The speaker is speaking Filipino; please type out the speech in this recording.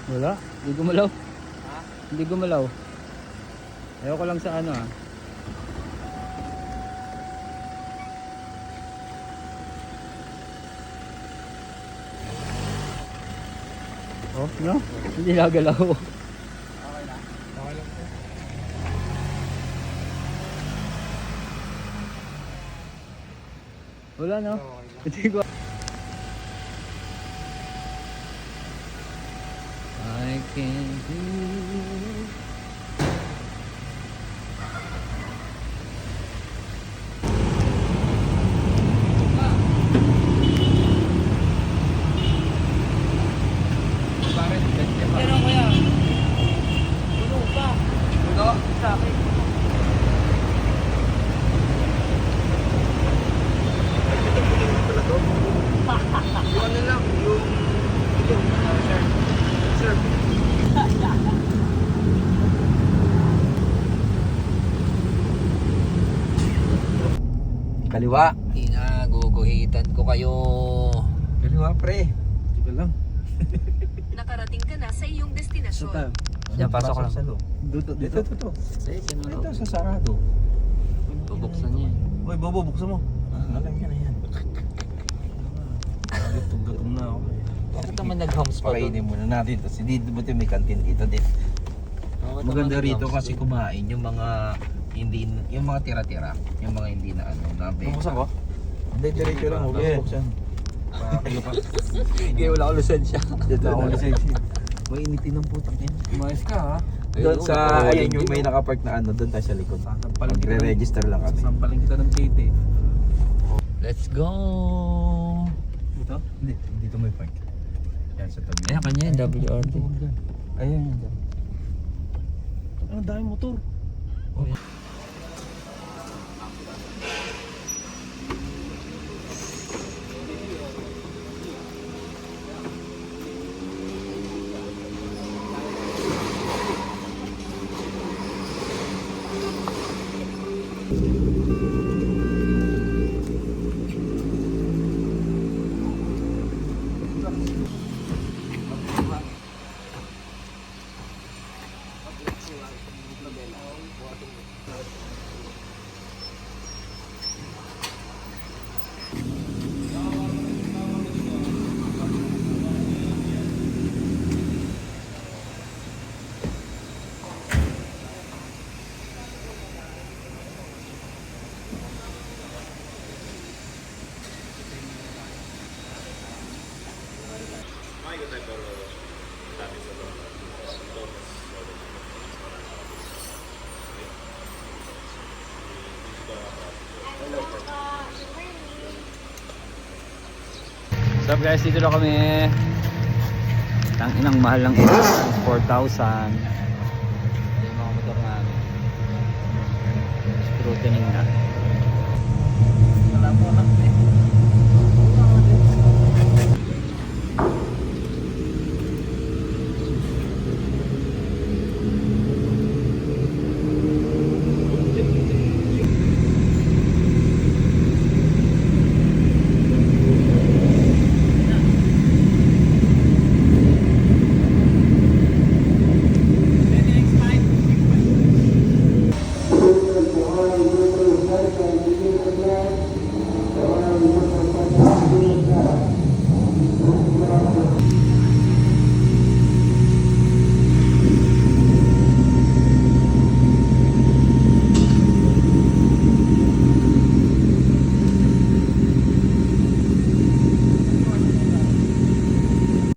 Wala, hindi gumalaw. Ha? Hindi gumalaw. Ayoko lang sa ano ah. Oh, no? Hindi nagalaw. Okay na? Okay lang po. Wala no? Okay lang. Hindi ko. I can do. Bakit? Ganyan ba? Pero kuya, puno pa. Puno? Sa akin. Yung ano lang, yung... Sir. Kaliwa. Inaguguhitan ko kayo. Kaliwa pre. Sige lang. Nakarating ka na sa iyong destinasyon. Diyan, pasok lang. Sa loob. Dito. Dito. Ito sa sarado. Bubuksan niya. Uy, Bobo, buksan mo. Alam yan na yan. Gutom na ako. Bakit naman nag-homes pa doon? Pakainin muna natin. Tapos hindi buti may kantin dito din. Maganda rito kasi kumain yung mga hindi, yung mga tira-tira. Yung mga hindi na ano, nabe. Buksan ko? Hindi, diretso lang. Huwag Yeah. buksan. Pakakayo pa. Hindi, wala akong lisensya. Dito ako lisensya. May initin ng putang yan. Umayos ka ha. Doon sa, ayun yung may nakapark na ano, doon tayo sa likod. Magre-register lang kami. Sasampaling kita ng plate eh. Let's go! Dito? Hindi, dito may park. Yan sa tabi. Ayan, kanya yung WRT. Ayan yan. Ang daming motor. What's up guys, dito na kami. Inang mahal lang ito, 4,000. Yung mga motor namin scrutining na.